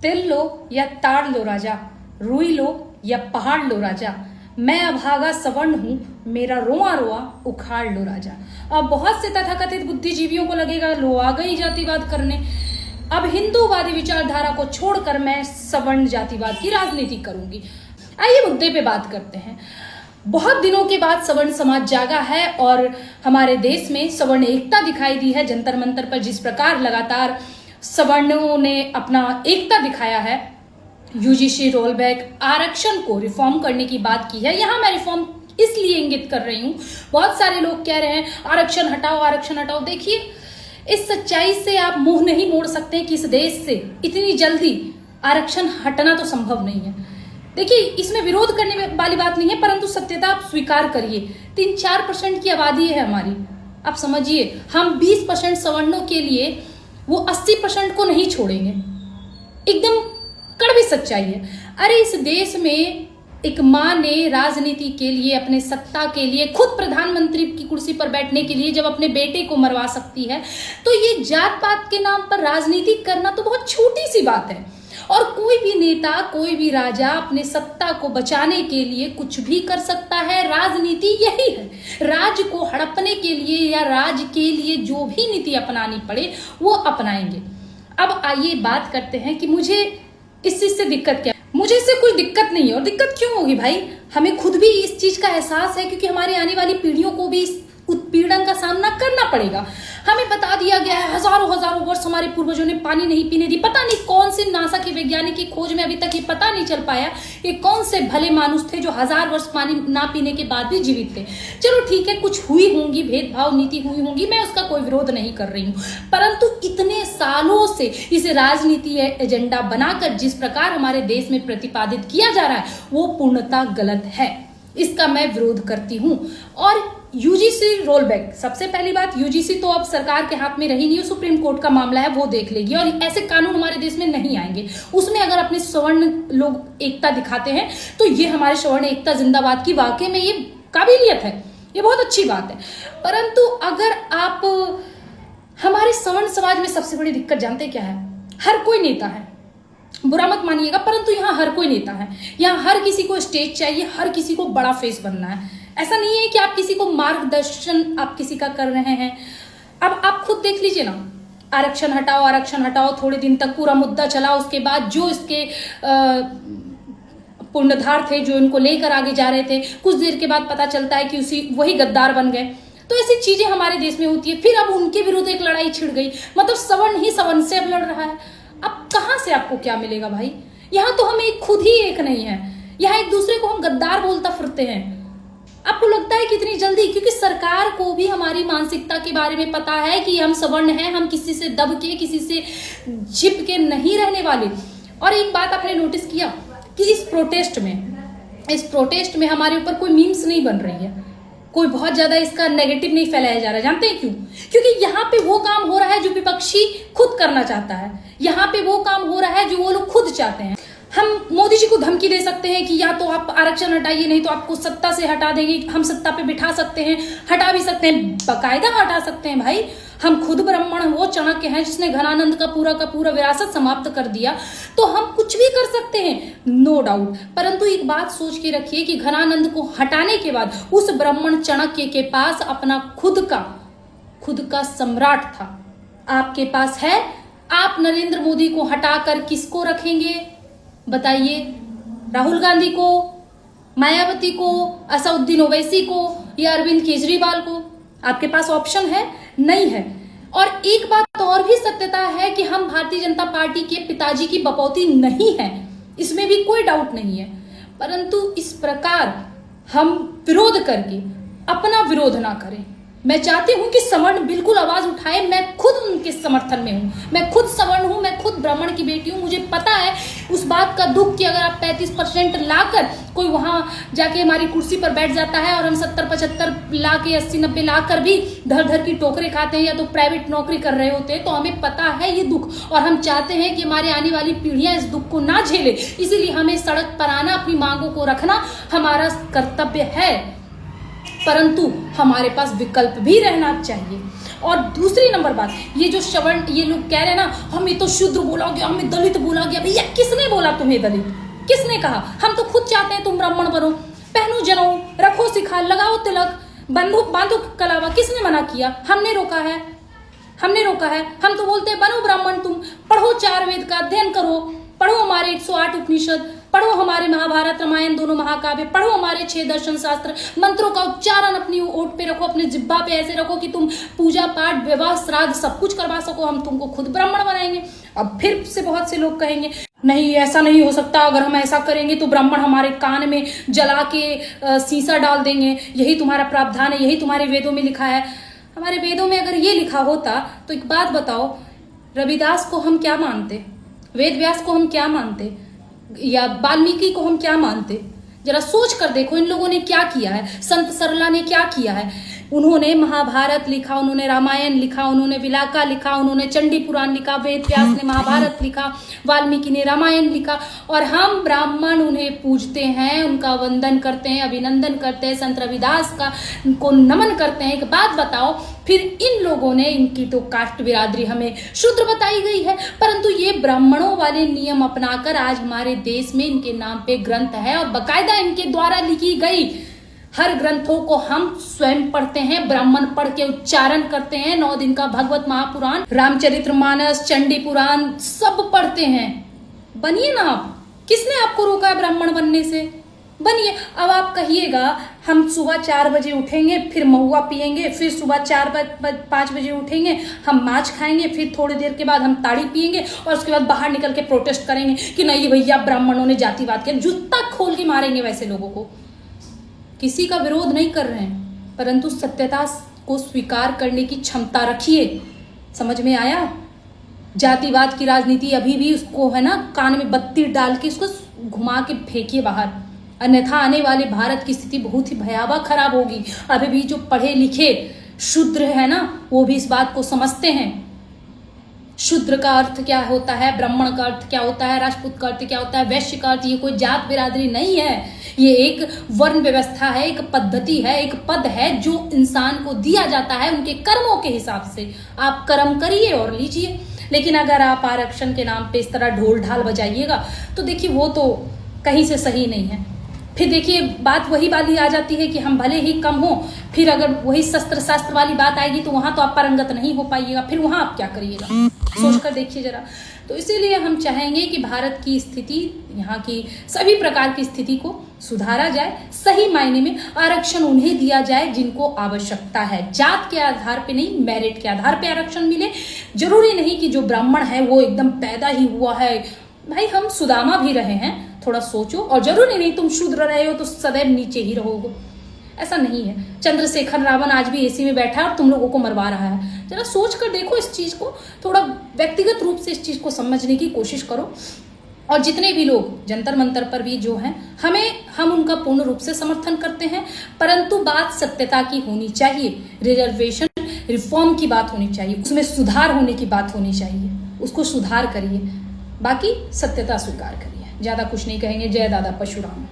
तिल लो या ताड़ लो राजा, रुई लो या पहाड़ लो राजा, मैं अभागा सवर्ण हूं, मेरा रोआ रोआ उखाड़ लो राजा। अब बहुत से तथाकथित बुद्धिजीवियों को लगेगा लो आ गई जातिवाद करने। अब हिंदूवादी विचारधारा को छोड़कर मैं सवर्ण जातिवाद की राजनीति करूंगी। आइए मुद्दे पे बात करते हैं। बहुत दिनों के बाद सवर्ण समाज जागा है और हमारे देश में सवर्ण एकता दिखाई दी है। जंतर मंतर पर जिस प्रकार लगातार सवर्णों ने अपना एकता दिखाया है, यूजीसी रोलबैक आरक्षण को रिफॉर्म करने की बात की है। यहाँ मैं रिफॉर्म इसलिए इंगित कर रही हूँ, बहुत सारे लोग कह रहे हैं आरक्षण हटाओ आरक्षण हटाओ। देखिए, इस सच्चाई से आप मुंह नहीं मोड़ सकते कि इस देश से इतनी जल्दी आरक्षण हटना तो संभव नहीं है। देखिए, इसमें विरोध करने वाली बात नहीं है, परंतु सत्यता आप स्वीकार करिए। 3-4% की आबादी है हमारी। आप समझिए, हम 20% सवर्णों के लिए वो 80% को नहीं छोड़ेंगे। एकदम कड़वी सच्चाई है। अरे इस देश में एक माँ ने राजनीति के लिए, अपने सत्ता के लिए, खुद प्रधानमंत्री की कुर्सी पर बैठने के लिए जब अपने बेटे को मरवा सकती है, तो ये जात पात के नाम पर राजनीति करना तो बहुत छोटी सी बात है। और कोई भी नेता, कोई भी राजा अपने सत्ता को बचाने के लिए कुछ भी कर सकता है। राजनीति यही है, राज को हड़पने के लिए या राज के लिए जो भी नीति अपनानी पड़े वो अपनाएंगे। अब आइए बात करते हैं कि मुझे इस चीज से दिक्कत क्या है। मुझे इससे कोई दिक्कत नहीं है। और दिक्कत क्यों होगी भाई? हमें खुद भी इस चीज का एहसास है, क्योंकि हमारी आने वाली पीढ़ियों को भी इस उत्पीड़न का सामना करना पड़ेगा। हमें बता दिया गया है, हजारों वर्ष हमारे पूर्वजों ने पानी नहीं पीने दी। पता नहीं कौन से नासा के वैज्ञानिक की खोज में अभी तक ये पता नहीं चल पाया ये कौन से भले मानुष थे जो 1000 वर्ष पानी ना पीने के बाद भी जीवित थे। चलो ठीक है, कुछ हुई होंगी, भेदभाव नीति हुई होंगी, मैं उसका कोई विरोध नहीं कर रही हूँ, परंतु इतने सालों से इसे राजनीति एजेंडा बनाकर जिस प्रकार हमारे देश में प्रतिपादित किया जा रहा है वो पूर्णतः गलत है। इसका मैं विरोध करती हूं। और यूजीसी रोलबैक, सबसे पहली बात, यूजीसी तो अब सरकार के हाथ में रही नहीं, सुप्रीम कोर्ट का मामला है, वो देख लेगी और ऐसे कानून हमारे देश में नहीं आएंगे। उसमें अगर अपने सवर्ण लोग एकता दिखाते हैं तो ये हमारे सवर्ण एकता जिंदाबाद की वाकई में ये काबिलियत है, ये बहुत अच्छी बात है। परंतु अगर आप हमारे सवर्ण समाज में सबसे बड़ी दिक्कत जानते क्या है? हर कोई नेता है, बुरा मत मानिएगा, परंतु यहाँ हर कोई नेता है। यहाँ हर किसी को स्टेज चाहिए, हर किसी को बड़ा फेस बनना है। ऐसा नहीं है कि आप किसी को मार्गदर्शन आप किसी का कर रहे हैं। अब आप खुद देख लीजिए ना, आरक्षण हटाओ, थोड़े दिन तक पूरा मुद्दा चला, उसके बाद जो इसके पुण्यधार थे, जो इनको लेकर आगे जा रहे थे, कुछ देर के बाद पता चलता है कि वही गद्दार बन गए। तो ऐसी चीजें हमारे देश में होती है। फिर अब उनके विरुद्ध एक लड़ाई छिड़ गई, मतलब सवर्ण ही सवर्ण से अब लड़ रहा है। अब कहां से आपको क्या मिलेगा भाई? यहाँ तो हम खुद ही एक नहीं है, यहाँ एक दूसरे को हम गद्दार बोलता फिरते हैं। आपको लगता है कितनी जल्दी? क्योंकि सरकार को भी हमारी मानसिकता के बारे में पता है कि हम सवर्ण हैं, हम किसी से दब के, किसी से छिप के नहीं रहने वाले। और एक बात आपने नोटिस किया कि इस प्रोटेस्ट में हमारे ऊपर कोई मीम्स नहीं बन रही है, कोई बहुत ज्यादा इसका नेगेटिव नहीं फैलाया जा रहा। जानते हैं क्यों? क्योंकि यहाँ पे वो काम हो रहा है जो विपक्षी खुद करना चाहता है, यहाँ पे वो काम हो रहा है जो वो लोग खुद चाहते हैं। हम मोदी जी को धमकी दे सकते हैं कि या तो आप आरक्षण हटाइए, नहीं तो आपको सत्ता से हटा देंगे, हम सत्ता पे बिठा सकते हैं, हटा भी सकते हैं, बकायदा हटा सकते हैं भाई। हम खुद ब्राह्मण, वो चाणक्य हैं जिसने घनानंद का पूरा विरासत समाप्त कर दिया, तो हम कुछ भी कर सकते हैं, नो डाउट। परंतु एक बात सोच के रखिए कि घनानंद को हटाने के बाद उस ब्राह्मण चाणक्य के पास अपना खुद का सम्राट था। आपके पास है? आप नरेंद्र मोदी को हटाकर किसको रखेंगे बताइए? राहुल गांधी को, मायावती को, असदुद्दीन ओवैसी को या अरविंद केजरीवाल को? आपके पास ऑप्शन है? नहीं है। और एक बात और भी सत्यता है कि हम भारतीय जनता पार्टी के पिताजी की बपौती नहीं है, इसमें भी कोई डाउट नहीं है। परंतु इस प्रकार हम विरोध करके अपना विरोध ना करें। मैं चाहती हूं कि सवर्ण बिल्कुल आवाज उठाए। मैं खुद उनके समर्थन में हूं, मैं खुद सवर्ण हूं, मैं खुद ब्राह्मण की बेटी हूं। मुझे पता है उस बात का दुख कि अगर आप 35% लाकर कोई वहां जाके हमारी कुर्सी पर बैठ जाता है और हम 70-75 लाके 80-90 लाकर भी धर की टोकरे खाते हैं या तो प्राइवेट नौकरी कर रहे होते हैं, तो हमें पता है ये दुख, और हम चाहते हैं कि हमारी आने वाली पीढ़ियां इस दुख को ना झेले। इसीलिए हमें सड़क पर आना, अपनी मांगों को रखना हमारा कर्तव्य है। परंतु हमारे पास विकल्प भी रहना चाहिए। और दूसरी नंबर बात, ये जो सवर्ण ये लोग कह रहे हैं ना, हमें तो शूद्र बोला गया, हमें दलित बोला गया। भैया किसने बोला तुम्हें दलित? किसने कहा? हम तो खुद चाहते हैं तुम ब्राह्मण बनो, पहनो जनेऊ, रखो सिखा, लगाओ तिलक, बंदूक बांधो कलावा। किसने मना किया? हमने रोका है, हमने रोका है। हम तो बोलते हैं बनो ब्राह्मण, तुम पढ़ो 4 वेद का अध्ययन करो, पढ़ो हमारे 108 उपनिषद, पढ़ो हमारे महाभारत रामायण दोनों महाकाव्य, पढ़ो हमारे 6 दर्शन शास्त्र, मंत्रों का उच्चारण अपनी ओठ पे रखो, अपने जिब्बा पे ऐसे रखो कि तुम पूजा पाठ विवाह श्राद्ध सब कुछ करवा सको, हम तुमको खुद ब्राह्मण बनाएंगे। अब फिर से बहुत से लोग कहेंगे नहीं ऐसा नहीं हो सकता, अगर हम ऐसा करेंगे तो ब्राह्मण हमारे कान में जला के शीशा डाल देंगे, यही तुम्हारा प्रावधान है, यही तुम्हारे वेदों में लिखा है। हमारे वेदों में अगर ये लिखा होता तो एक बात बताओ, रविदास को हम क्या मानते, वेद व्यास को हम क्या मानते, या वाल्मीकि को हम क्या मानते? जरा सोच कर देखो इन लोगों ने क्या किया है, संत सरला ने क्या किया है। उन्होंने महाभारत लिखा, उन्होंने रामायण लिखा, उन्होंने विलाका लिखा, उन्होंने चंडी पुराण लिखा, वेद व्यास ने महाभारत लिखा, वाल्मीकि ने रामायण लिखा, और हम ब्राह्मण उन्हें पूजते हैं, उनका वंदन करते हैं, अभिनंदन करते हैं, संत रविदास का को नमन करते हैं। एक बात बताओ, फिर इन लोगों ने, इनकी तो कास्ट बिरादरी हमें शूद्र बताई गई है, परंतु ये ब्राह्मणों वाले नियम अपनाकर आज हमारे देश में इनके नाम पे ग्रंथ है और बकायदा इनके द्वारा लिखी गई हर ग्रंथों को हम स्वयं पढ़ते हैं, ब्राह्मण पढ़ के उच्चारण करते हैं। 9 दिन का भगवत महापुराण, रामचरितमानस, चंडी पुराण सब पढ़ते हैं। बनिए ना आप, किसने आपको रोका है ब्राह्मण बनने से? बनिए। अब आप कहिएगा हम सुबह 4 बजे उठेंगे, फिर महुआ पिएंगे, फिर सुबह 5 बजे उठेंगे, हम माछ खाएंगे, फिर थोड़ी देर के बाद हम ताड़ी पिएंगे और उसके बाद बाहर निकल के प्रोटेस्ट करेंगे कि नहीं भैया ब्राह्मणों ने जातिवाद किया। जूता खोल के मारेंगे वैसे लोगों को। किसी का विरोध नहीं कर रहे हैं, परंतु सत्यता को स्वीकार करने की क्षमता रखिए। समझ में आया? जातिवाद की राजनीति अभी भी उसको है ना, कान में बत्ती डाल के उसको घुमा के फेंकिए बाहर, अन्यथा आने वाले भारत की स्थिति बहुत ही भयावह खराब होगी। अभी भी जो पढ़े लिखे शूद्र है ना, वो भी इस बात को समझते हैं। शूद्र का अर्थ क्या होता है, ब्राह्मण का अर्थ क्या होता है, राजपूत का अर्थ क्या होता है, वैश्य का अर्थ, ये कोई जात बिरादरी नहीं है, ये एक वर्ण व्यवस्था है, एक पद्धति है, एक पद है जो इंसान को दिया जाता है उनके कर्मों के हिसाब से। आप कर्म करिए और लीजिए। लेकिन अगर आप आरक्षण के नाम पे इस तरह ढोल ढाल बजाइएगा तो देखिए वो तो कहीं से सही नहीं है। फिर देखिए बात वही वाली आ जाती है कि हम भले ही कम हो, फिर अगर वही शस्त्र शास्त्र वाली बात आएगी तो वहां तो आप पारंगत नहीं हो पाइएगा, फिर वहां आप क्या करिएगा? सोचकर देखिए जरा। तो इसीलिए हम चाहेंगे कि भारत की स्थिति, यहाँ की सभी प्रकार की स्थिति को सुधारा जाए, सही मायने में आरक्षण उन्हें दिया जाए जिनको आवश्यकता है। जात के आधार पे नहीं, मेरिट के आधार पे आरक्षण मिले। जरूरी नहीं कि जो ब्राह्मण है वो एकदम पैदा ही हुआ है। भाई हम सुदामा भी रहे हैं, थोड़ा सोचो। और जरूरी नहीं तुम शूद्र रहे हो तो सदैव नीचे ही रहोगे, ऐसा नहीं है। चंद्रशेखर रावण आज भी एसी में बैठा है और तुम लोगों को मरवा रहा है। जरा सोच कर देखो इस चीज को, थोड़ा व्यक्तिगत रूप से इस चीज को समझने की कोशिश करो। और जितने भी लोग जंतर मंतर पर भी जो हैं, हम उनका पूर्ण रूप से समर्थन करते हैं, परंतु बात सत्यता की होनी चाहिए। रिजर्वेशन रिफॉर्म की बात होनी चाहिए, उसमें सुधार होने की बात होनी चाहिए, उसको सुधार करिए। बाकी सत्यता स्वीकार करिए। ज्यादा कुछ नहीं कहेंगे। जय दादा परशुराम।